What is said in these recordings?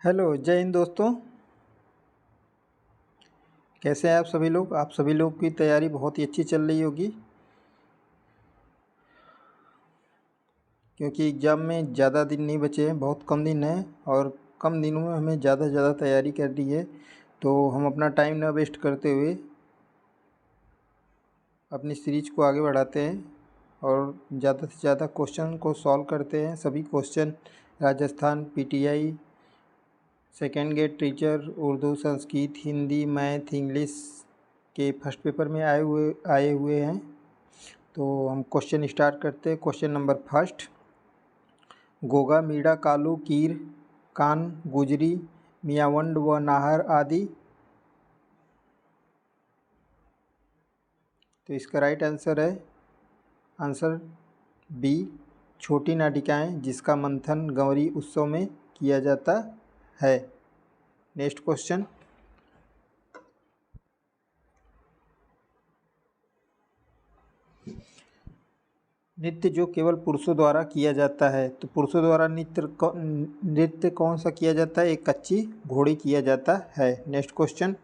Hello, जय हिंद दोस्तों। कैसे हैं आप सभी लोग? आप सभी लोग की तैयारी बहुत ही अच्छी चल रही होगी, क्योंकि एग्ज़ाम में ज़्यादा दिन नहीं बचे हैं, बहुत कम दिन हैं और कम दिनों में हमें ज़्यादा से ज़्यादा तैयारी करनी है। तो हम अपना टाइम ना वेस्ट करते हुए अपनी सीरीज को आगे बढ़ाते हैं और ज़्यादा से ज़्यादा क्वेश्चन को सॉल्व करते हैं। सभी question Rajasthan PTI, second grade teacher, Urdu, Sanskrit, Hindi, math, English के फर्स्ट पेपर में आए हुए हैं। तो हम क्वेश्चन स्टार्ट करते हैं। Question number first, Goga, Meena, Kalu, Kir, Kan, Gujri, Miyawand व नाहर आदि। तो इसका राइट आंसर है आंसर बी, छोटी नाटिकाएँ जिसका मंथन गौरी उत्सव में किया जाता है। नेक्स्ट क्वेश्चन, नृत्य जो केवल पुरुषों द्वारा किया जाता है, तो पुरुषों द्वारा नृत्य कौन सा किया जाता है? एक कच्ची घोड़ी किया जाता है। नेक्स्ट क्वेश्चन,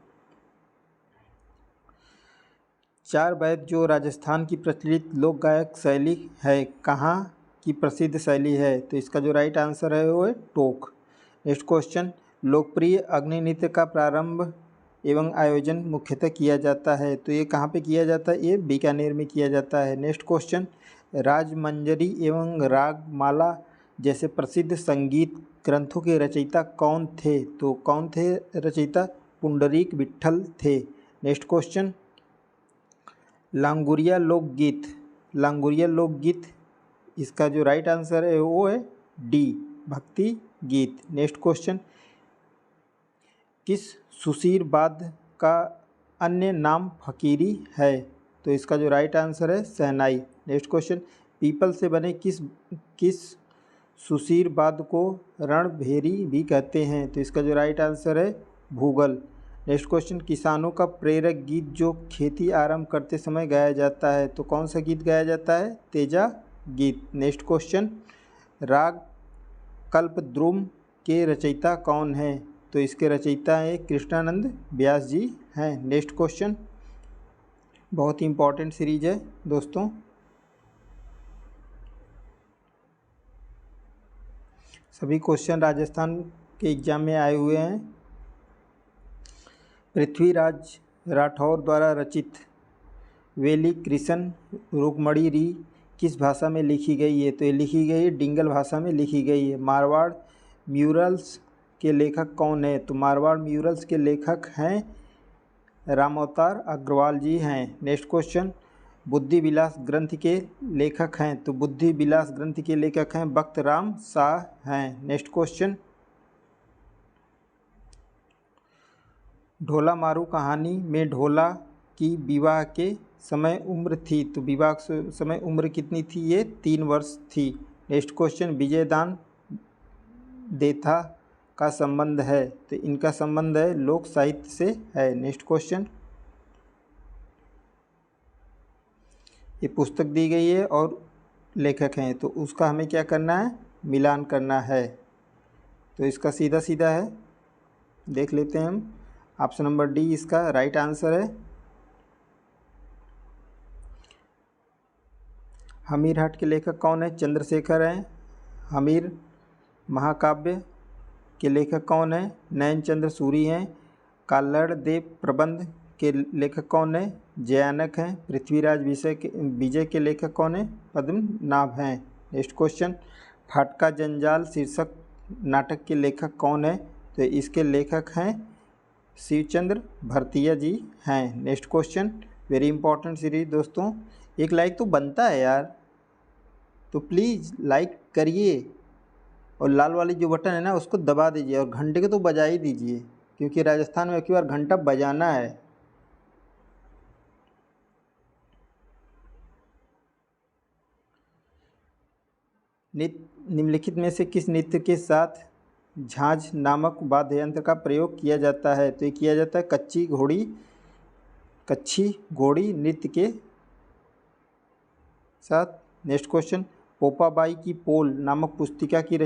चार वैद जो राजस्थान की प्रचलित लोक गायक शैली है, कहाँ की प्रसिद्ध शैली है? तो इसका जो राइट आंसर है वो है टोक। नेक्स्ट क्वेश्चन, लोकप्रिय अग्नि नृत्य का प्रारंभ एवं आयोजन मुख्यतः किया जाता है, तो ये कहाँ पे किया जाता है? ये बीकानेर में किया जाता है। नेक्स्ट क्वेश्चन, राजमंजरी एवं रागमाला जैसे प्रसिद्ध संगीत ग्रंथों के रचयिता कौन थे? तो कौन थे रचयिता? पुंडरीक विट्ठल थे। नेक्स्ट क्वेश्चन, लांगुरिया लोकगीत, इसका जो राइट आंसर है वो है डी, भक्ति गीत। नेक्स्ट क्वेश्चन, किस सुशीरवाद का अन्य नाम फकीरी है? तो इसका जो राइट आंसर है शहनाई। नेक्स्ट क्वेश्चन, पीपल से बने किस सुशीरवाद को रणभेरी भी कहते हैं? तो इसका जो राइट आंसर है भूगल। नेक्स्ट क्वेश्चन, किसानों का प्रेरक गीत जो खेती आरंभ करते समय गाया जाता है, तो कौन सा गीत गाया जाता है? तेजा गीत। नेक्स्ट क्वेश्चन, राग कल्पद्रुम के रचयिता कौन है? तो इसके रचयिता हैं कृष्णानंद व्यास जी हैं। नेक्स्ट क्वेश्चन, बहुत ही इंपॉर्टेंट सीरीज है दोस्तों। सभी क्वेश्चन राजस्थान के एग्जाम में आए हुए हैं। पृथ्वीराज राठौर द्वारा रचित वेली कृष्ण रुक्मणी री किस भाषा में लिखी गई है? तो ये लिखी गई है डिंगल भाषा में लिखी गई है। मारवाड़ म्यूरल्स के लेखक कौन है? तो मारवाड़ म्यूरल्स के लेखक हैं रामअवतार अग्रवाल जी हैं। नेक्स्ट क्वेश्चन, बुद्धि विलास ग्रंथ के लेखक हैं? तो बुद्धि विलास ग्रंथ के लेखक हैं बख्त राम शाह हैं। नेक्स्ट क्वेश्चन, ढोला मारू कहानी में ढोला की विवाह के समय उम्र थी, तो विवाह के समय उम्र कितनी थी? ये 3 वर्ष थी। नेक्स्ट क्वेश्चन, विजयदान देथा का संबंध है, तो इनका संबंध है लोक साहित्य से है। नेक्स्ट क्वेश्चन, ये पुस्तक दी गई है और लेखक हैं, तो उसका हमें क्या करना है? मिलान करना है। तो इसका सीधा सीधा है, देख लेते हैं हम। ऑप्शन नंबर डी इसका राइट आंसर है। हमीर हाट के लेखक कौन है? चंद्रशेखर हैं। हमीर महाकाव्य के लेखक कौन है? नयनचंद्र सूरी हैं। काल्लड़ देव प्रबंध के लेखक कौन है? जयानक हैं। पृथ्वीराज विजय के लेखक कौन है? पद्मनाभ हैं। नेक्स्ट क्वेश्चन, फाटका जंजाल शीर्षक नाटक के लेखक कौन है? तो इसके लेखक हैं शिवचंद्र भरतिया जी हैं। Next question, very important series दोस्तों, एक लाइक तो बनता है यार, तो प्लीज़ लाइक करिए और लाल वाली जो बटन है ना उसको दबा दीजिए और घंटे को तो बजा ही दीजिए, क्योंकि राजस्थान में एक बार घंटा बजाना है। निम्नलिखित में से किस नृत्य के साथ झांझ नामक वाद्य यंत्र का प्रयोग किया जाता है? तो ये किया जाता है कच्छी घोड़ी नृत्य के साथ। नेक्स्ट क्वेश्चन, पोपाबाई की पोल नामक पुस्तिका की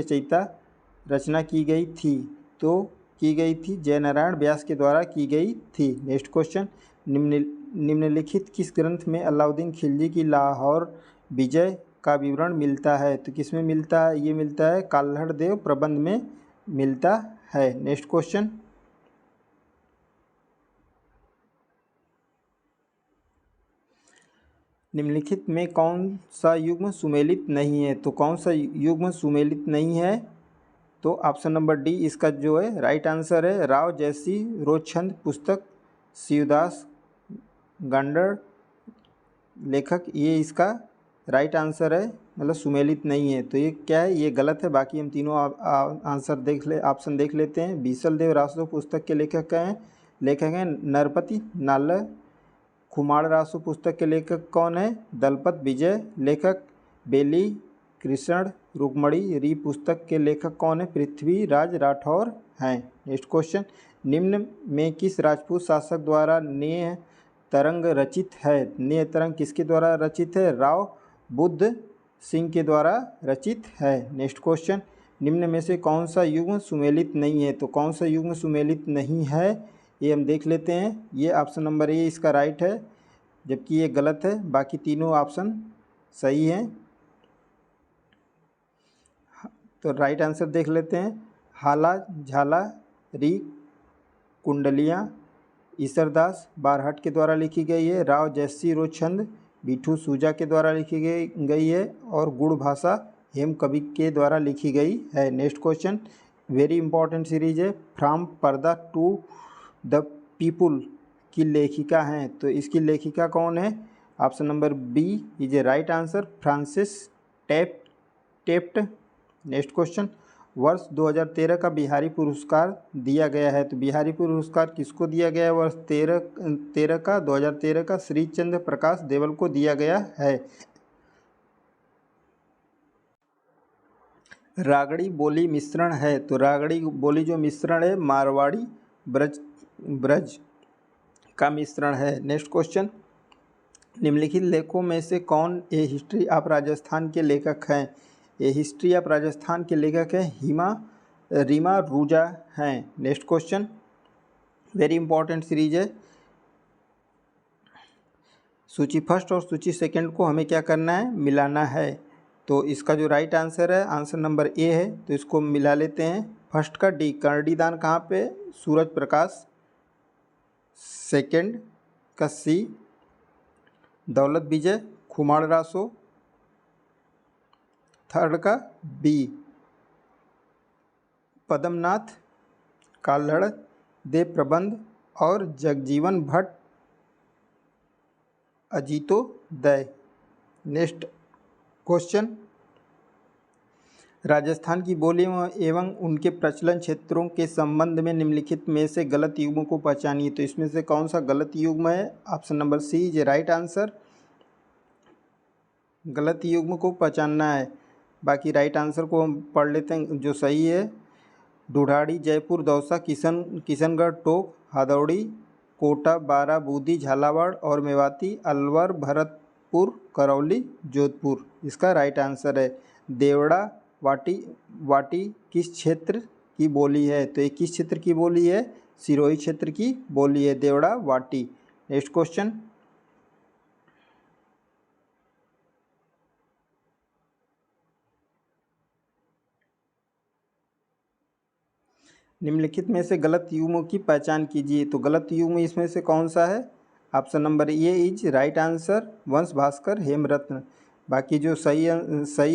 रचना की गई थी, तो की गई थी, जयनारायण व्यास के द्वारा की गई थी। नेक्स्ट क्वेश्चन, निम्नलिखित किस ग्रंथ में अलाउद्दीन खिलजी की लाहौर विजय का विवरण मिलता है? तो किस में मिलता है? ये मिलता है काल्हड़ देव प्रबंध में मिलता है। नेक्स्ट क्वेश्चन, निम्नलिखित में कौन सा युग्म सुमेलित नहीं है? तो कौन सा युग्म सुमेलित नहीं है? तो ऑप्शन नंबर डी इसका जो है राइट आंसर है। राव जैसी रोचंद पुस्तक शिवदास गांडर लेखक, ये इसका राइट आंसर है, मतलब सुमेलित नहीं है। तो ये क्या है? ये गलत है। बाकी हम तीनों आंसर ऑप्शन देख लेते हैं। बीसल देव रासो पुस्तक के लेखक हैं नरपति नाल। खुमाड़ रासो पुस्तक के लेखक कौन है? दलपत विजय। लेखक बेली कृष्ण रुक्मणी। री पुस्तक के लेखक कौन है? पृथ्वीराज राठौर हैं। नेक्स्ट क्वेश्चन, निम्न में किस राजपूत शासक द्वारा नेह तरंग रचित है? नेह तरंग किसके द्वारा रचित है? राव बुद्ध सिंह के द्वारा रचित है। नेक्स्ट क्वेश्चन, निम्न में से कौन सा युग्म सुमेलित नहीं है? तो कौन सा युग्म सुमेलित नहीं है ये हम देख लेते हैं। ये ऑप्शन नंबर ए इसका राइट है, जबकि ये गलत है। बाकी तीनों ऑप्शन सही हैं। तो राइट आंसर देख लेते हैं। हाला झाला री कुंडलियाँ ईसरदास बारहट के द्वारा लिखी गई है। राव जैसी रोचंद बिठू सूजा के द्वारा लिखी गई है। और गुड़ भाषा हेम कवि के द्वारा लिखी गई है। Next question, very important series है। From purdah to the people की लेखिका हैं, तो इसकी लेखिका कौन है? Option number B is a right answer, Frances Taft. Next question, वर्ष 2013 का बिहारी पुरस्कार दिया गया है, तो बिहारी पुरस्कार किसको दिया गया है? वर्ष 2013 का श्री चंद्र प्रकाश देवल को दिया गया है। रागड़ी बोली मिश्रण है, तो रागड़ी बोली जो मिश्रण है मारवाड़ी ब्रज का मिश्रण है। नेक्स्ट क्वेश्चन, निम्नलिखित लेखों में से कौन ए हिस्ट्री ऑफ राजस्थान के लेखक हैं? ए हिस्ट्री ऑफ राजस्थान के लेखक हैं रीमा रूजा हैं। Next question, very important series है। सूची फर्स्ट और सूची सेकंड को हमें क्या करना है? मिलाना है। तो इसका जो राइट आंसर है आंसर नंबर ए है, तो इसको मिला लेते हैं। फर्स्ट का डी करडी दान कहाँ पे? सूरज प्रकाश। सेकंड का सी दौलत विजय खुमाड़ रासो। थर्ड का बी पद्मनाथ काल्हड़ देव प्रबंध। और जगजीवन भट्ट अजीतोदय। नेक्स्ट क्वेश्चन, राजस्थान की बोलियों एवं उनके प्रचलन क्षेत्रों के संबंध में निम्नलिखित में से गलत युग्म को पहचानिए। तो इसमें से कौन सा गलत युग्म है? Option number C is right answer. गलत युग्म को पहचानना है। बाकी राइट आंसर को हम पढ़ लेते हैं जो सही है। ढूढ़ाड़ी जयपुर दौसा किशनगढ़ टोक हदौड़ी कोटा बारा बूंदी झालावाड़ और मेवाती अलवर भरतपुर करौली जोधपुर, इसका राइट आंसर है। देवड़ा वाटी किस क्षेत्र की बोली है? तो ये किस क्षेत्र की बोली है? सिरोही क्षेत्र की बोली है देवड़ा वाटी। नेक्स्ट क्वेश्चन, निम्नलिखित में से गलत युग्मों की पहचान कीजिए। तो गलत युग्म इसमें से कौन सा है? Option number A is right answer, वंश भास्कर हेमरत्न। बाकी जो सही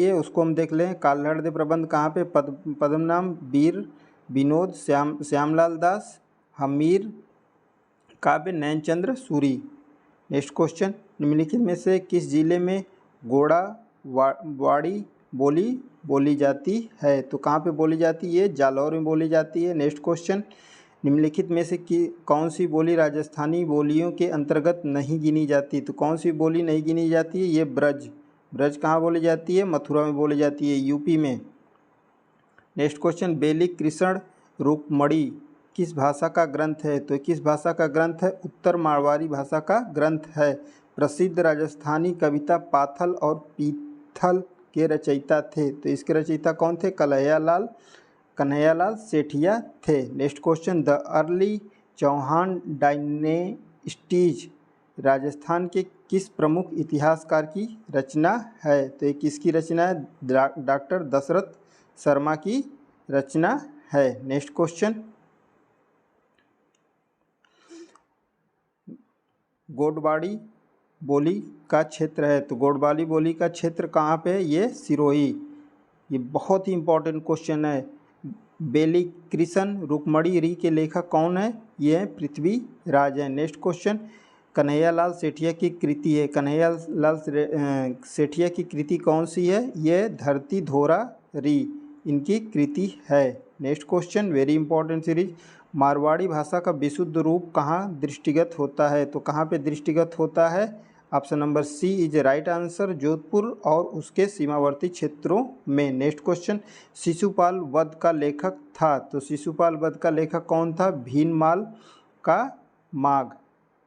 है उसको हम देख लें। काल्हड़ दे प्रबंध कहाँ पे? पद्मनाम वीर विनोद श्यामलाल दास हमीर काव्य नैनचंद्र सूरी। नेक्स्ट क्वेश्चन, निम्नलिखित में से किस जिले में गोड़ा वाड़ी बोली जाती है? तो कहाँ पे बोली जाती है? जालौर में बोली जाती है। नेक्स्ट क्वेश्चन, निम्नलिखित में से कौन सी बोली राजस्थानी बोलियों के अंतर्गत नहीं गिनी जाती? तो कौन सी बोली नहीं गिनी जाती है? ये ब्रज कहाँ बोली जाती है? मथुरा में बोली जाती है, यूपी में। नेक्स्ट क्वेश्चन, बेली कृष्ण रुक्मणी किस भाषा का ग्रंथ है? तो किस भाषा का ग्रंथ है? उत्तर मारवाड़ी भाषा का ग्रंथ है। प्रसिद्ध राजस्थानी कविता पाथल और पीथल के रचयिता थे, तो इसके रचयिता कौन थे? कन्हैया लाल कन्हैयालाल सेठिया थे। Next question, the early Chauhan dynasties Rajasthan के किस प्रमुख इतिहासकार की रचना है? तो ये किसकी रचना है? डॉक्टर दशरथ शर्मा की रचना है। नेक्स्ट क्वेश्चन, गोडवाड़ी बोली का क्षेत्र है, तो गोडवाली बोली का क्षेत्र कहाँ पे है? ये सिरोही। ये बहुत ही इंपॉर्टेंट क्वेश्चन है। बेली कृष्ण रुक्मणी री के लेखक कौन है? ये पृथ्वीराज है। नेक्स्ट क्वेश्चन, कन्हैयालाल सेठिया की कृति है, कन्हैयालाल सेठिया की कृति कौन सी है? ये धरती धोरा री इनकी कृति है। Next question, very important series, Marwari भाषा का विशुद्ध रूप कहाँ दृष्टिगत होता है? तो कहाँ पे दृष्टिगत होता है? Option number C is right answer, Jodhpur और उसके सीमावर्ती क्षेत्रों में। नेक्स्ट क्वेश्चन, शिशुपाल वध का लेखक था, तो शिशुपाल वध का लेखक कौन था? भीनमाल का माघ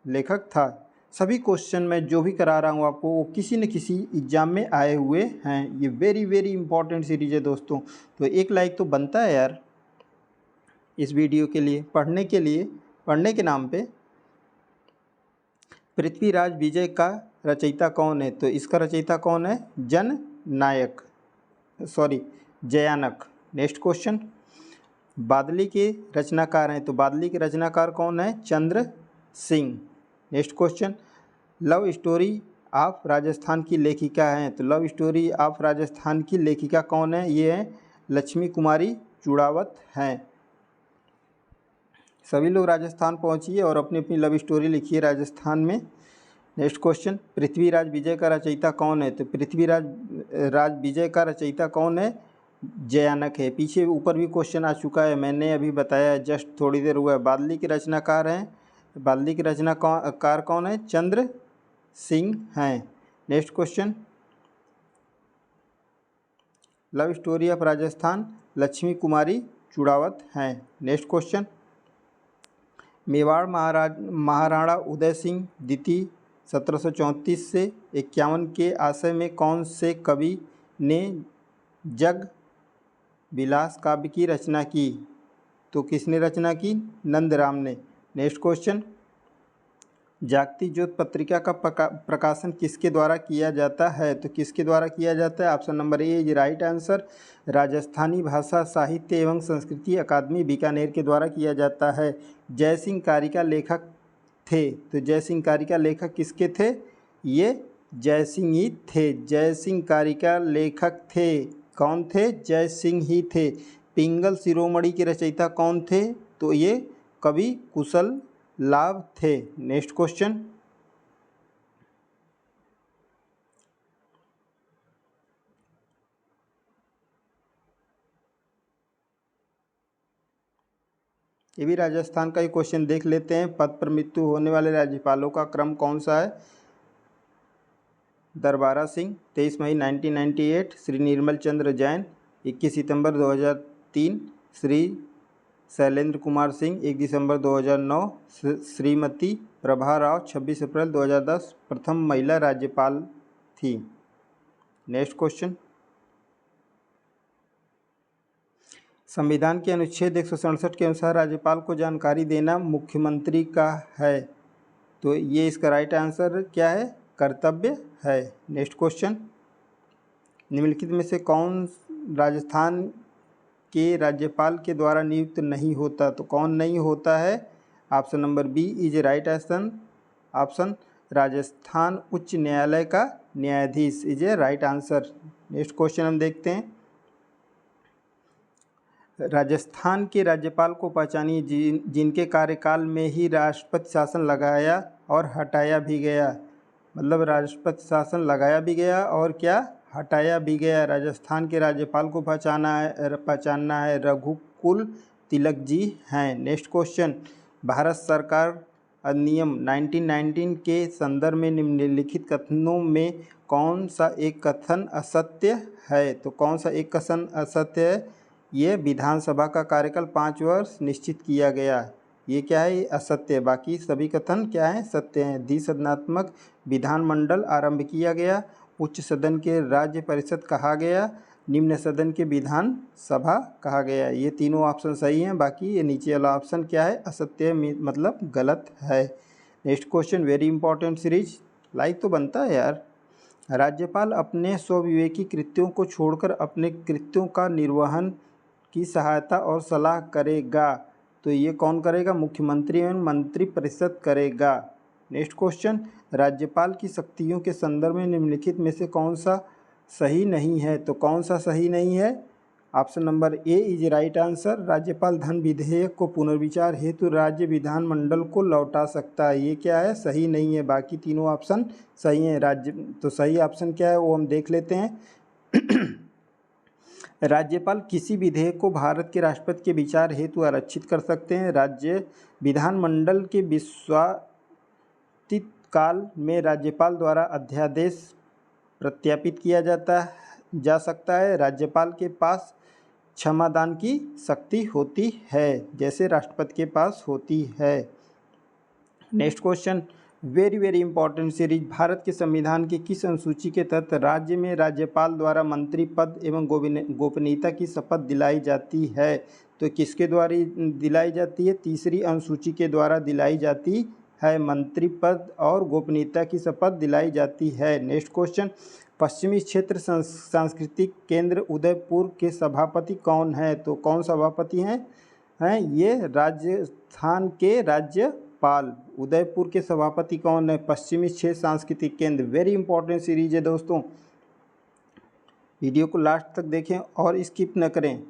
लेखक था। सभी क्वेश्चन मैं जो भी करा रहा हूँ आपको वो किसी न किसी एग्जाम में आए हुए हैं। ये वेरी वेरी इंपॉर्टेंट सीरीज है दोस्तों, तो एक लाइक तो बनता है यार इस वीडियो के लिए, पढ़ने के लिए, पढ़ने के नाम पे। पृथ्वीराज विजय का रचयिता कौन है? तो इसका रचयिता कौन है? जयानक। नेक्स्ट क्वेश्चन, बादली के रचनाकार हैं, तो बादली के रचनाकार कौन है? Chandra Singh. Next question, love story of Rajasthan की लेखिका हैं, तो लव स्टोरी ऑफ राजस्थान की लेखिका कौन है? ये है लक्ष्मी कुमारी चूड़ावत हैं। सभी लोग राजस्थान पहुंचिए और अपनी अपनी लव स्टोरी लिखिए राजस्थान में। नेक्स्ट क्वेश्चन, पृथ्वीराज विजय का रचयिता कौन है? तो पृथ्वीराज विजय का रचयिता कौन है? जयानक है। पीछे ऊपर भी क्वेश्चन आ चुका है, मैंने अभी बताया जस्ट थोड़ी देर हुआ है। बादली के रचनाकार हैं, बादली के रचनाकार कौन है? चंद्र सिंह हैं। Next question, love story of Rajasthan Lakshmi Kumari Chundawat हैं। नेक्स्ट क्वेश्चन, मेवाड़ महाराणा उदय सिंह द्वितीय 1734 से 51 के आशय में कौन से कवि ने जग विलास काव्य की रचना की? तो किसने रचना की? नंदराम ने। नेक्स्ट क्वेश्चन, जागती ज्योत पत्रिका का प्रकाशन किसके द्वारा किया जाता है? तो किसके द्वारा किया जाता है? Option number A is right answer, Rajasthani भाषा साहित्य एवं संस्कृति अकादमी बीकानेर के द्वारा किया जाता है। जयसिंह कारिका लेखक थे, तो जयसिंह कारिका लेखक किसके थे? ये जयसिंह ही थे। जयसिंह कारिका लेखक थे, कौन थे? जयसिंह ही थे। पिंगल शिरोमणि के रचयिता कौन थे? तो ये कवि कुशल लाभ थे। नेक्स्ट क्वेश्चन, ये भी राजस्थान का ही क्वेश्चन देख लेते हैं। पद पर मृत्यु होने वाले राज्यपालों का क्रम कौन सा है? दरबारा सिंह 23 मई 1998, श्री निर्मल चंद्र जैन 21 सितंबर 2003, श्री शैलेंद्र कुमार सिंह 1 दिसंबर 2009, श्रीमती प्रभा राव 26 अप्रैल 2010 प्रथम महिला राज्यपाल थी। नेक्स्ट क्वेश्चन, संविधान के अनुच्छेद 167 के अनुसार राज्यपाल को जानकारी देना मुख्यमंत्री का है, तो ये इसका राइट आंसर क्या है? कर्तव्य है। नेक्स्ट क्वेश्चन, निम्नलिखित में से कौन राजस्थान के राज्यपाल के द्वारा नियुक्त नहीं होता? तो कौन नहीं होता है? Option number B is right option, Rajasthan उच्च न्यायालय का न्यायाधीश is a right answer. Next question हम देखते हैं, राजस्थान के राज्यपाल को पहचानिए जिनके कार्यकाल में ही राष्ट्रपति शासन लगाया और हटाया भी गया। मतलब राष्ट्रपति शासन लगाया भी गया और क्या? हटाया भी गया। राजस्थान के राज्यपाल को पहचानना है, रघुकुल तिलक जी हैं। नेक्स्ट क्वेश्चन, भारत सरकार अधिनियम 1919 के संदर्भ में निम्नलिखित कथनों में कौन सा एक कथन असत्य है? तो कौन सा एक कथन असत्य है? ये विधानसभा का कार्यकाल 5 वर्ष निश्चित किया गया, ये क्या है? असत्य। बाकी सभी कथन क्या हैं? सत्य हैं। द्विसदनात्मक विधानमंडल आरंभ किया गया, उच्च सदन के राज्य परिषद कहा गया, निम्न सदन के विधान सभा कहा गया है। ये तीनों ऑप्शन सही हैं, बाकी ये नीचे वाला ऑप्शन क्या है, असत्य मतलब गलत है। Next question, very important series, like तो बनता है यार। राज्यपाल अपने स्वविवेकी कृत्यों को छोड़कर अपने कृत्यों का निर्वहन की सहायता और सलाह करेगा, तो ये कौन करेगा, मुख्यमंत्री एवं मंत्रिपरिषद करेगा। नेक्स्ट क्वेश्चन, राज्यपाल की शक्तियों के संदर्भ में निम्नलिखित में से कौन सा सही नहीं है, तो कौन सा सही नहीं है, option number A is right answer. राज्यपाल धन विधेयक को पुनर्विचार हेतु राज्य विधानमंडल को लौटा सकता है, ये क्या है, सही नहीं है। बाकी तीनों ऑप्शन सही हैं। तो सही ऑप्शन क्या है वो हम देख लेते हैं। राज्यपाल किसी विधेयक को भारत के राष्ट्रपति के विचार हेतु आरक्षित कर सकते हैं। राज्य विधानमंडल के विश्वासित काल में राज्यपाल द्वारा अध्यादेश प्रत्यापित किया जा सकता है। राज्यपाल के पास क्षमादान की शक्ति होती है, जैसे राष्ट्रपति के पास होती है। Next question, very very important series, Bharat के संविधान की किस अनुसूची के तहत राज्य में राज्यपाल द्वारा मंत्री पद एवं गोपनीयता की शपथ दिलाई जाती है, तो किसके द्वारा दिलाई जाती है, तीसरी अनुसूची के द्वारा दिलाई जाती है, मंत्री पद और गोपनीयता की शपथ दिलाई जाती है। नेक्स्ट क्वेश्चन, पश्चिमी क्षेत्र सांस्कृतिक केंद्र उदयपुर के सभापति कौन है, तो कौन सभापति हैं ये राजस्थान के राज्यपाल। उदयपुर के सभापति कौन है, पश्चिमी क्षेत्र सांस्कृतिक केंद्र। वेरी इंपॉर्टेंट सीरीज है दोस्तों, वीडियो को लास्ट तक देखें और स्किप न करें।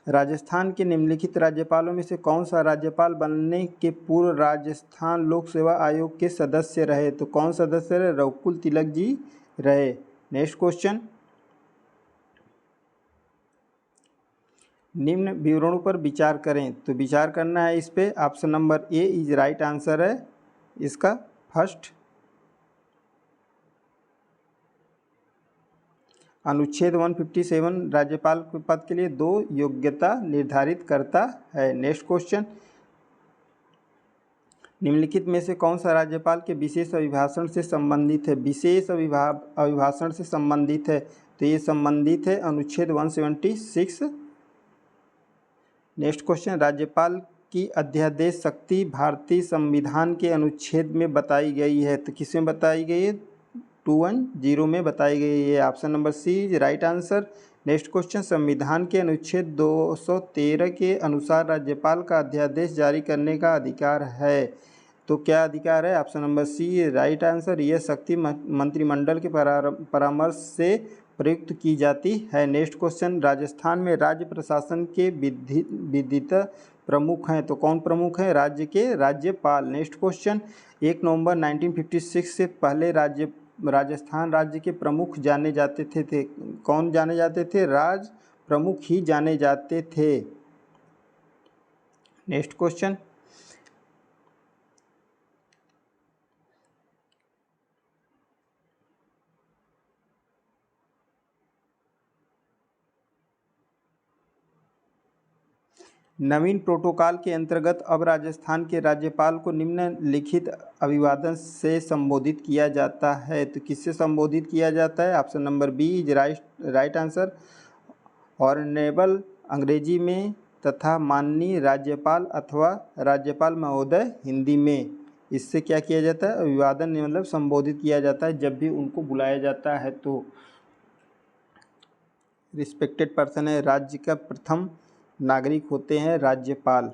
राजस्थान के निम्नलिखित राज्यपालों में से कौन सा राज्यपाल बनने के पूर्व राजस्थान लोक सेवा आयोग के सदस्य रहे, तो कौन सदस्य रहे, रघुकुल तिलक जी रहे। नेक्स्ट क्वेश्चन, निम्न विवरणों पर विचार करें, तो विचार करना है इस पे, option number A is right answer है इसका फर्स्ट। अनुच्छेद 157 राज्यपाल के पद के लिए 2 योग्यता निर्धारित करता है। नेक्स्ट क्वेश्चन, निम्नलिखित में से कौन सा राज्यपाल के विशेष अभिभाषण से संबंधित है, विशेष अभिभाषण से संबंधित है, तो ये संबंधित है अनुच्छेद 176। नेक्स्ट क्वेश्चन, राज्यपाल की अध्यादेश शक्ति भारतीय संविधान के अनुच्छेद में बताई गई है, तो किसमें बताई गई है, 210 में बताई गई है, option number C is right answer. Next question, संविधान के अनुच्छेद 213 के अनुसार राज्यपाल का अध्यादेश जारी करने का अधिकार है, तो क्या अधिकार है, option number C right answer. यह शक्ति मंत्रिमंडल के परामर्श से प्रयुक्त की जाती है। नेक्स्ट क्वेश्चन, राजस्थान में राज्य प्रशासन के विधित प्रमुख हैं, तो कौन प्रमुख हैं, राज्य के राज्यपाल। नेक्स्ट क्वेश्चन, 1 नवंबर 1956 से पहले राजस्थान राज्य के प्रमुख जाने जाते थे, कौन जाने जाते थे, राज प्रमुख ही जाने जाते थे। नेक्स्ट क्वेश्चन, नवीन प्रोटोकॉल के अंतर्गत अब राजस्थान के राज्यपाल को निम्नलिखित अभिवादन से संबोधित किया जाता है, तो किससे संबोधित किया जाता है, option number B is right answer. Honourable अंग्रेजी में तथा माननीय राज्यपाल अथवा राज्यपाल महोदय हिंदी में, इससे क्या किया जाता है, अभिवादन मतलब संबोधित किया जाता है जब भी उनको बुलाया जाता है, तो रिस्पेक्टेड पर्सन है, राज्य का प्रथम नागरिक होते हैं राज्यपाल।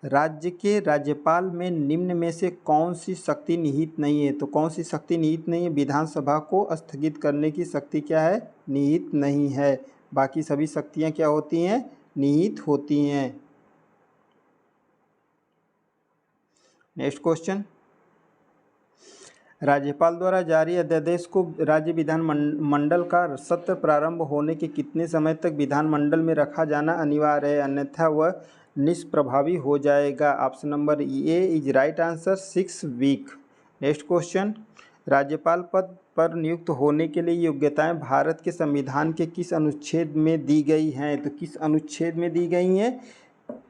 राज्य के राज्यपाल में निम्न में से कौन सी शक्ति निहित नहीं है, तो कौन सी शक्ति निहित नहीं है, विधानसभा को स्थगित करने की शक्ति क्या है, निहित नहीं है। बाकी सभी शक्तियां क्या होती हैं, निहित होती हैं। नेक्स्ट क्वेश्चन, राज्यपाल द्वारा जारी अध्यादेश को राज्य विधानमंडल का सत्र प्रारंभ होने के कितने समय तक विधानमंडल में रखा जाना अनिवार्य है, अन्यथा वह निष्प्रभावी हो जाएगा, option number A is right answer, 6 week. Next question, राज्यपाल पद पर नियुक्त होने के लिए योग्यताएं भारत के संविधान के किस अनुच्छेद में दी गई हैं, तो किस अनुच्छेद में दी गई हैं,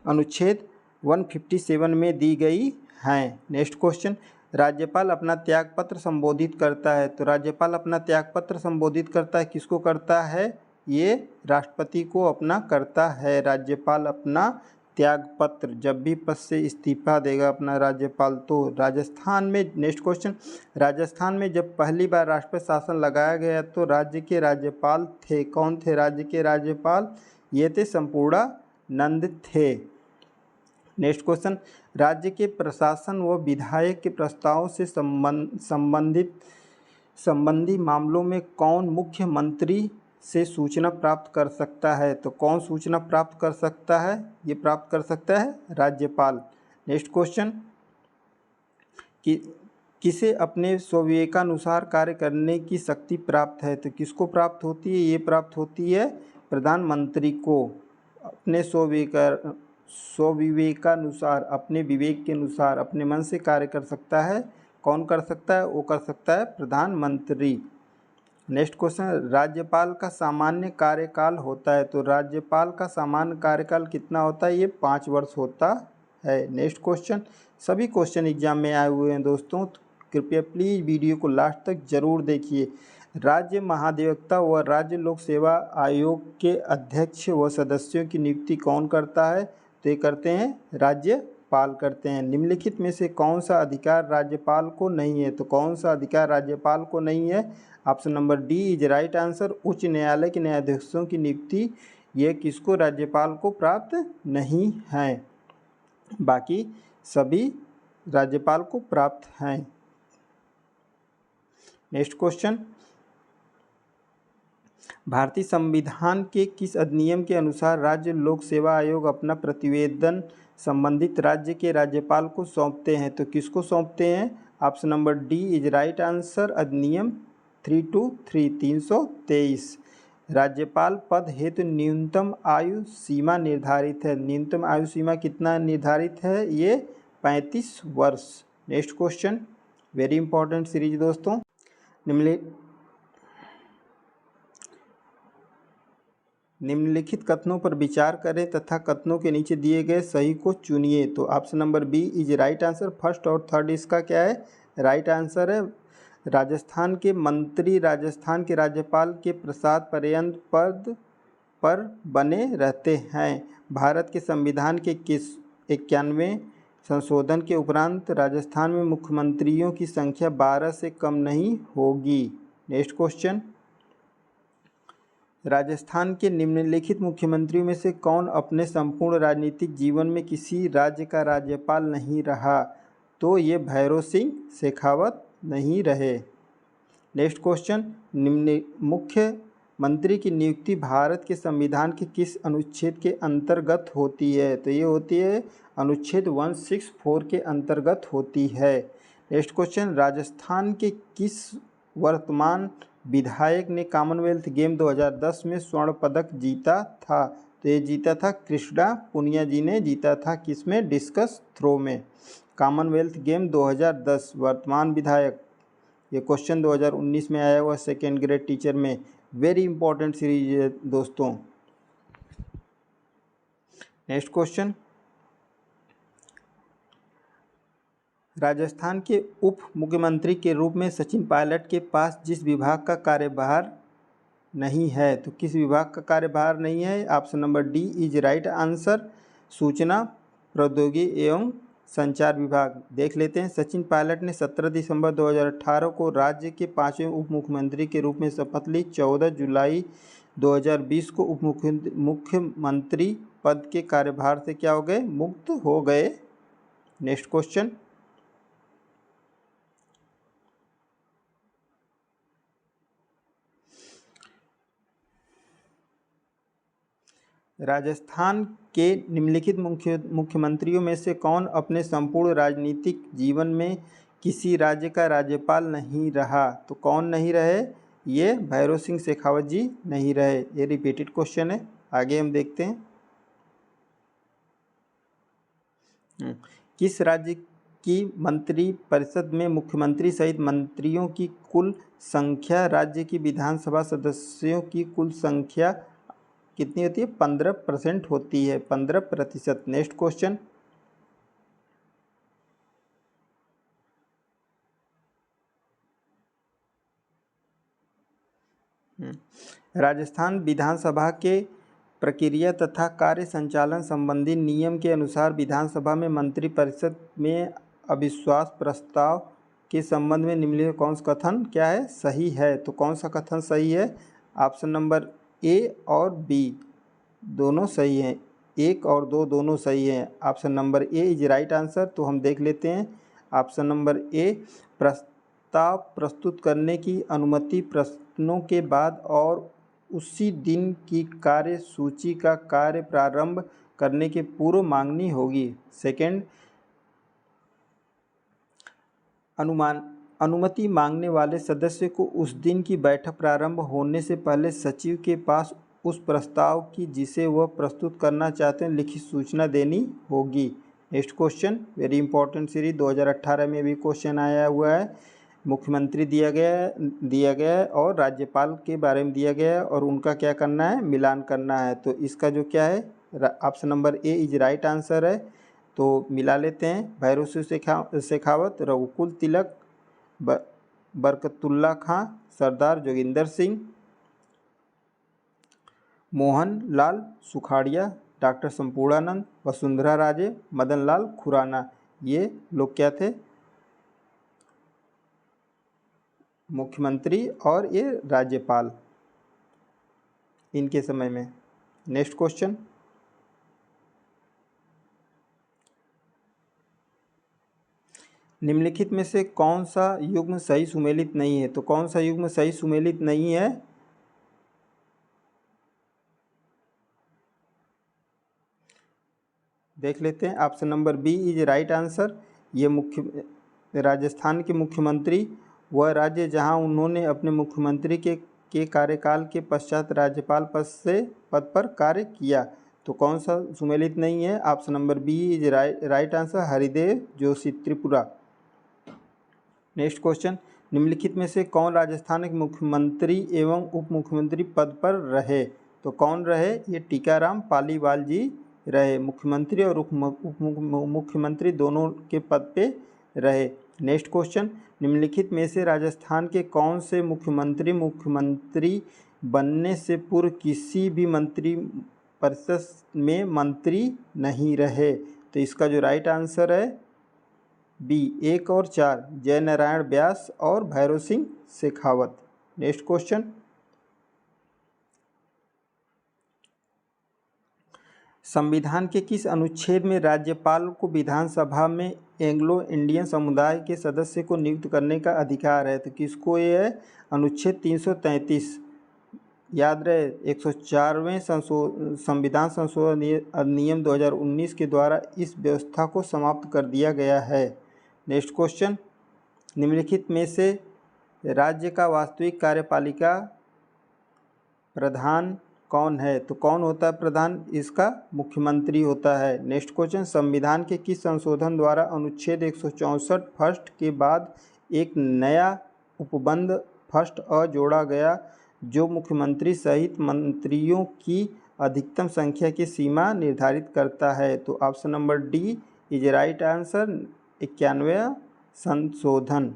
अनुच्छेद 157 में दी गई हैं। नेक्स्ट क्वेश्चन, राज्यपाल अपना त्यागपत्र संबोधित करता है, तो राज्यपाल अपना त्यागपत्र संबोधित करता है, किसको करता है, ये राष्ट्रपति को अपना करता है। राज्यपाल अपना त्यागपत्र जब भी पद से इस्तीफा देगा अपना राज्यपाल। तो राजस्थान में नेक्स्ट क्वेश्चन, राजस्थान में जब पहली बार राष्ट्रपति शासन लगाया गया तो राज्य के राज्यपाल थे, कौन थे राज्य के राज्यपाल? ये थे संपूर्णानंद थे। नेक्स्ट क्वेश्चन, राज्य के प्रशासन व विधायक के प्रस्तावों से संबंधी मामलों में कौन मुख्यमंत्री से सूचना प्राप्त कर सकता है? तो कौन सूचना प्राप्त कर सकता है? ये प्राप्त कर सकता है राज्यपाल। नेक्स्ट क्वेश्चन, किसे अपने स्वविवेकानुसार कार्य करने की शक्ति प्राप्त है? तो किसको प्राप्त होती है? ये प्राप्त होती है प्रधानमंत्री को। अपने स्वविवेकानुसार, अपने विवेक के अनुसार, अपने मन से कार्य कर सकता है। कौन कर सकता है? वो कर सकता है प्रधानमंत्री। नेक्स्ट क्वेश्चन, राज्यपाल का सामान्य कार्यकाल होता है, तो राज्यपाल का सामान्य कार्यकाल कितना होता है? ये 5 वर्ष होता है। नेक्स्ट क्वेश्चन, सभी क्वेश्चन एग्जाम में आए हुए हैं दोस्तों, तो कृपया प्लीज़ वीडियो को लास्ट तक जरूर देखिए। राज्य महाधिवक्ता व राज्य लोक सेवा आयोग के अध्यक्ष व सदस्यों की नियुक्ति कौन करता है? तो ये करते हैं राज्यपाल करते हैं। निम्नलिखित में से कौन सा अधिकार राज्यपाल को नहीं है? तो कौन सा अधिकार राज्यपाल को नहीं है? Option number D is right answer. उच्च न्यायालय के न्यायाधीशों की नियुक्ति ये किसको? राज्यपाल को प्राप्त नहीं है, बाकी सभी राज्यपाल को प्राप्त हैं। नेक्स्ट क्वेश्चन, भारतीय संविधान के किस अधिनियम के अनुसार राज्य लोक सेवा आयोग अपना प्रतिवेदन संबंधित राज्य के राज्यपाल को सौंपते हैं? तो किसको सौंपते हैं? Option number D is right answer. अधिनियम 323 राज्यपाल पद हेतु न्यूनतम आयु सीमा निर्धारित है। न्यूनतम आयु सीमा कितना निर्धारित है? ये 35 वर्ष। Next question, very important series दोस्तों। निम्नलिखित कथनों पर विचार करें तथा कथनों के नीचे दिए गए सही को चुनिए। तो option number B is right answer. First और थर्ड इसका क्या है? राइट आंसर है। राजस्थान के मंत्री राजस्थान के राज्यपाल के प्रसाद पर्यंत पद पर बने रहते हैं। भारत के संविधान के 91वें संशोधन के उपरांत राजस्थान में मुख्यमंत्रियों की संख्या 12 से कम नहीं होगी। नेक्स्ट क्वेश्चन, राजस्थान के निम्नलिखित मुख्यमंत्रियों में से कौन अपने संपूर्ण राजनीतिक जीवन में किसी राज्य का राज्यपाल नहीं रहा? तो ये भैरों सिंह शेखावत नहीं रहे। नेक्स्ट क्वेश्चन, निम्न मुख्यमंत्री की नियुक्ति भारत के संविधान के किस अनुच्छेद के अंतर्गत होती है? तो ये होती है अनुच्छेद 164 के अंतर्गत होती है। नेक्स्ट क्वेश्चन, राजस्थान के किस वर्तमान विधायक ने कॉमनवेल्थ गेम 2010 में स्वर्ण पदक जीता था? तो ये जीता था कृष्णा पुनिया जी ने जीता था। किसमें? डिस्कस थ्रो में। कॉमनवेल्थ गेम 2010 वर्तमान विधायक। ये क्वेश्चन 2019 में आया हुआ सेकेंड ग्रेड टीचर में। वेरी इंपॉर्टेंट सीरीज है दोस्तों। नेक्स्ट क्वेश्चन, राजस्थान के उप मुख्यमंत्री के रूप में सचिन पायलट के पास जिस विभाग का कार्यभार नहीं है, तो किस विभाग का कार्यभार नहीं है? Option number D is right answer. सूचना प्रौद्योगिकी एवं संचार विभाग। देख लेते हैं। सचिन पायलट ने 17 दिसंबर 2018 को राज्य के 5वें उप मुख्यमंत्री के रूप में शपथ ली। 14 जुलाई 2020 को उप मुख्यमंत्री पद के कार्यभार से क्या हो गए? मुक्त हो गए। नेक्स्ट क्वेश्चन, राजस्थान के निम्नलिखित मुख्यमंत्रियों में से कौन अपने संपूर्ण राजनीतिक जीवन में किसी राज्य का राज्यपाल नहीं रहा? तो कौन नहीं रहे? ये भैरों सिंह शेखावत जी नहीं रहे। ये रिपीटेड क्वेश्चन है। आगे हम देखते हैं। किस राज्य की मंत्री परिषद में मुख्यमंत्री सहित मंत्रियों की कुल संख्या राज्य की विधानसभा सदस्यों की कुल संख्या कितनी होती है? 15% होती है। 15%। नेक्स्ट क्वेश्चन, राजस्थान विधानसभा के प्रक्रिया तथा कार्य संचालन संबंधी नियम के अनुसार विधानसभा में मंत्रिपरिषद में अविश्वास प्रस्ताव के संबंध में निम्नलिखित कौन सा कथन क्या है सही है? तो कौन सा कथन सही है? ऑप्शन नंबर ए और बी दोनों सही हैं, 1 और 2 दोनों सही हैं। Option number A is right answer. तो हम देख लेते हैं ऑप्शन नंबर ए, प्रस्ताव प्रस्तुत करने की अनुमति प्रश्नों के बाद और उसी दिन की कार्य सूची का कार्य प्रारंभ करने के पूर्व मांगनी होगी। सेकंड, अनुमति मांगने वाले सदस्य को उस दिन की बैठक प्रारंभ होने से पहले सचिव के पास उस प्रस्ताव की जिसे वह प्रस्तुत करना चाहते हैं लिखित सूचना देनी होगी। Next question, very important series, 2018 में भी क्वेश्चन आया हुआ है। मुख्यमंत्री दिया गया है और राज्यपाल के बारे में दिया गया है और उनका क्या करना है, मिलान करना है। तो इसका जो क्या है, option number A is right answer है। तो मिला लेते हैं, भैरव सिंह शेखावत, रघुकुल तिलक, बरकतुल्ला खां, सरदार जोगिंदर सिंह, मोहन लाल सुखाड़िया, डॉक्टर संपूर्णानंद, वसुंधरा राजे, मदन लाल खुराना, ये लोग क्या थे, मुख्यमंत्री और ये राज्यपाल इनके समय में। नेक्स्ट क्वेश्चन, निम्नलिखित में से कौन सा युग्म सही सुमेलित नहीं है? तो कौन सा युग्म सही सुमेलित नहीं है? देख लेते हैं, option number B is right answer. ये राजस्थान के मुख्यमंत्री वह राज्य जहां उन्होंने अपने मुख्यमंत्री के कार्यकाल के पश्चात राज्यपाल पद पर कार्य किया। तो कौन सा सुमेलित नहीं है? Option number B is right answer, Haridev Joshi, Tripura. Next question, निम्नलिखित में से कौन राजस्थान के मुख्यमंत्री एवं उप मुख्यमंत्री पद पर रहे? तो कौन रहे? ये टीकाराम पालीवाल जी रहे, मुख्यमंत्री और उप मुख्यमंत्री दोनों के पद पे रहे। नेक्स्ट क्वेश्चन, निम्नलिखित में से राजस्थान के कौन से मुख्यमंत्री बनने से पूर्व किसी भी मंत्रिपरिषद में मंत्री नहीं रहे? तो इसका जो राइट आंसर है बी, 1 और 4, जय नारायण व्यास और भैरव सिंह शेखावत। नेक्स्ट क्वेश्चन, संविधान के किस अनुच्छेद में राज्यपाल को विधानसभा में एंग्लो इंडियन समुदाय के सदस्य को नियुक्त करने का अधिकार है? तो किसको ये है? अनुच्छेद 333। याद रहे, 104वें संविधान संशोधन अधिनियम 2019 के द्वारा इस व्यवस्था को समाप्त कर दिया गया है। नेक्स्ट क्वेश्चन, निम्नलिखित में से राज्य का वास्तविक कार्यपालिका प्रधान कौन है? तो कौन होता है प्रधान? इसका मुख्यमंत्री होता है। नेक्स्ट क्वेश्चन, संविधान के किस संशोधन द्वारा अनुच्छेद 164 फर्स्ट के बाद एक नया उपबंध फर्स्ट अ जोड़ा गया जो मुख्यमंत्री सहित मंत्रियों की अधिकतम संख्या की सीमा निर्धारित करता है? तो option number D is right answer, 91वां संशोधन।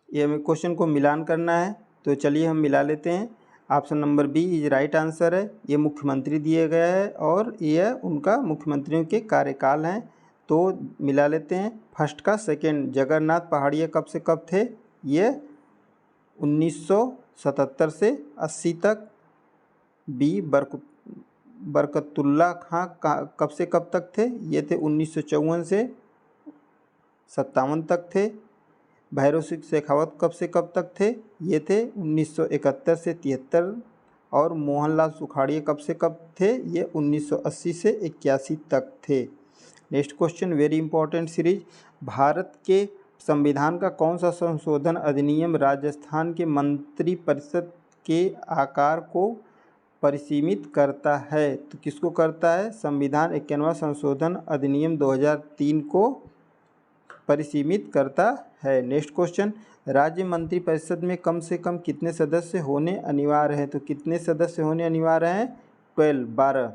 ये हमें क्वेश्चन को मिलान करना है, तो चलिए हम मिला लेते हैं। Option number B is right answer है, ये मुख्यमंत्री दिए गया है और ये उनका मुख्यमंत्रियों के कार्यकाल हैं। तो मिला लेते हैं, फर्स्ट का सेकंड, जगन्नाथ पहाड़िया कब से कब थे? ये 1977 से 80 तक। बी, बरकतुल्ला खां कब से कब तक थे? ये थे 1954 से 57 तक थे। भैरव सिंह शेखावत कब से कब तक थे? ये थे 1971 से 73। और मोहनलाल सुखाड़िया कब से कब थे? ये 1980 से 81 तक थे। Next question, very important series, Bharat के संविधान का कौन सा संशोधन अधिनियम राजस्थान के मंत्रिपरिषद के आकार को परिसीमित करता है? तो किसको करता है? संविधान 51वां संशोधन अधिनियम 2003 को परिसीमित करता है। नेक्स्ट क्वेश्चन, राज्य मंत्रिपरिषद में कम से कम कितने सदस्य होने अनिवार्य हैं? तो कितने सदस्य होने अनिवार्य हैं? 12।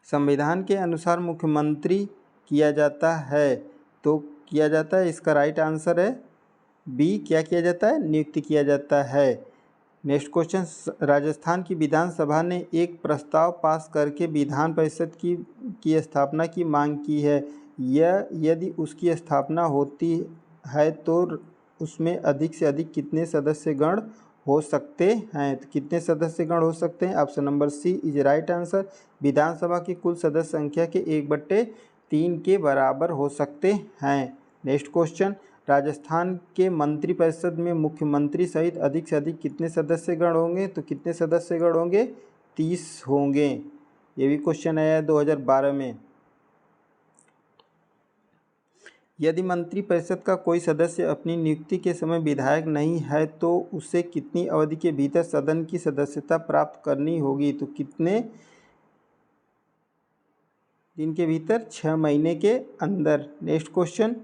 संविधान के अनुसार मुख्यमंत्री किया जाता है, तो किया जाता है, इसका राइट आंसर है बी। क्या किया जाता है? नियुक्ति किया जाता है। नेक्स्ट क्वेश्चन, राजस्थान की विधानसभा ने एक प्रस्ताव पास करके विधान परिषद की स्थापना की मांग की है। यदि उसकी स्थापना होती है तो उसमें अधिक से अधिक कितने सदस्यगण हो सकते हैं? तो कितने सदस्यगण हो सकते हैं? Option number C is right answer. विधानसभा की कुल सदस्य संख्या के 1/3 के बराबर हो सकते हैं। नेक्स्ट क्वेश्चन, राजस्थान के मंत्रिपरिषद में मुख्यमंत्री सहित अधिक से अधिक कितने सदस्यगण होंगे? तो कितने सदस्यगण होंगे? 30 होंगे। ये भी क्वेश्चन आया है 2012 में। यदि मंत्रिपरिषद का कोई सदस्य अपनी नियुक्ति के समय विधायक नहीं है तो उसे कितनी अवधि के भीतर सदन की सदस्यता प्राप्त करनी होगी? तो कितने दिन के भीतर? 6 महीने के अंदर। नेक्स्ट क्वेश्चन,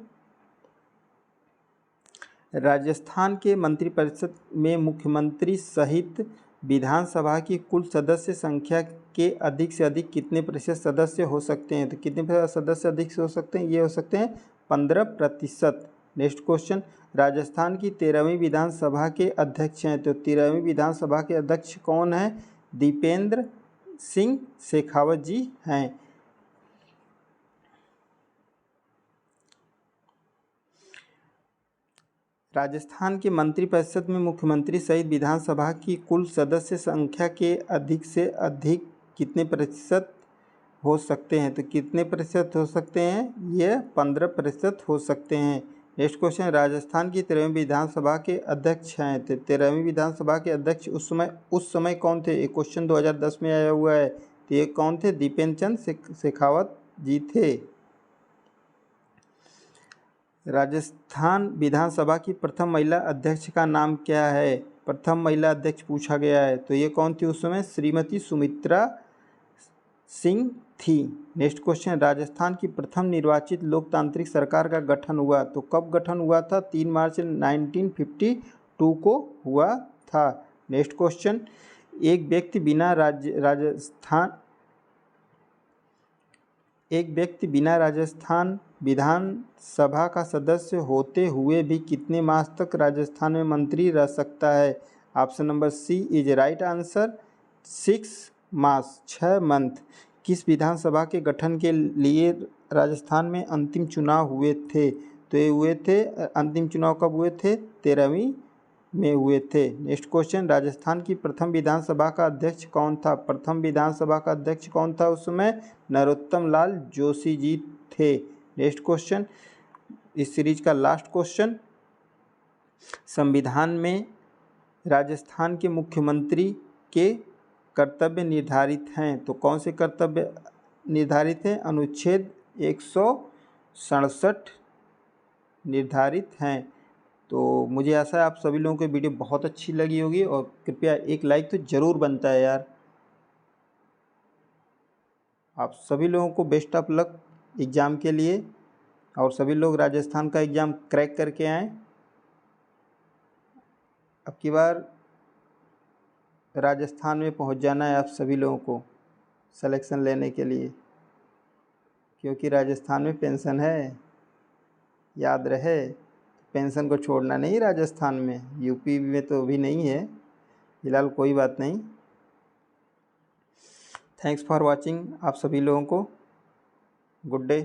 राजस्थान के मंत्रिपरिषद में मुख्यमंत्री सहित विधानसभा की कुल सदस्य संख्या के अधिक से अधिक कितने प्रतिशत सदस्य हो सकते हैं? तो कितने सदस्य अधिक से हो सकते हैं? ये हो सकते हैं 15%। नेक्स्ट क्वेश्चन, राजस्थान की 13वीं विधानसभा के अध्यक्ष हैं, तो 13वीं विधानसभा के अध्यक्ष कौन हैं? दीपेंद्र सिंह शेखावत जी हैं। राजस्थान के मंत्रिपरिषद में मुख्यमंत्री सहित विधानसभा की कुल सदस्य संख्या के अधिक से अधिक कितने प्रतिशत हो सकते हैं? तो कितने प्रतिशत हो सकते हैं? ये 15% हो सकते हैं। नेक्स्ट क्वेश्चन, राजस्थान की 13वीं विधानसभा के अध्यक्ष हैं, तो 13वीं विधानसभा के अध्यक्ष उस समय कौन थे? एक क्वेश्चन 2010 में आया हुआ है, तो ये कौन थे? दीपेंद्र चंद्र शेखावत जी थे। राजस्थान विधानसभा की प्रथम महिला अध्यक्ष का नाम क्या है? प्रथम महिला अध्यक्ष पूछा गया है, तो ये कौन थी उस समय? श्रीमती सुमित्रा सिंह थी। नेक्स्ट क्वेश्चन, राजस्थान की प्रथम निर्वाचित लोकतांत्रिक सरकार का गठन हुआ, तो कब गठन हुआ था? 3 मार्च 1952 को हुआ था। नेक्स्ट क्वेश्चन, एक व्यक्ति बिना राजस्थान विधानसभा का सदस्य होते हुए भी कितने मास तक राजस्थान में मंत्री रह सकता है? Option number C is right answer, 6 मास, 6 मंथ। किस विधानसभा के गठन के लिए राजस्थान में अंतिम चुनाव हुए थे? तो ये हुए थे, अंतिम चुनाव कब हुए थे? 13वीं में हुए थे। नेक्स्ट क्वेश्चन, राजस्थान की प्रथम विधानसभा का अध्यक्ष कौन था? प्रथम विधानसभा का अध्यक्ष कौन था उस समय? नरोत्तम लाल जोशी जी थे। नेक्स्ट क्वेश्चन, इस सीरीज का लास्ट क्वेश्चन, संविधान में राजस्थान के मुख्यमंत्री के कर्तव्य निर्धारित हैं, तो कौन से कर्तव्य निर्धारित हैं? अनुच्छेद 167 निर्धारित हैं। तो मुझे आशा है आप सभी लोगों को वीडियो बहुत अच्छी लगी होगी और कृपया एक लाइक तो ज़रूर बनता है यार। आप सभी लोगों को बेस्ट ऑफ लक एग्ज़ाम के लिए, और सभी लोग राजस्थान का एग्ज़ाम क्रैक करके आएँ। अब की बार राजस्थान में पहुंच जाना है आप सभी लोगों को सिलेक्शन लेने के लिए, क्योंकि राजस्थान में पेंशन है, याद रहे। पेंशन को छोड़ना नहीं राजस्थान में। यूपी में तो अभी नहीं है फिलहाल, कोई बात नहीं। थैंक्स फॉर वाचिंग आप सभी लोगों को। Good day.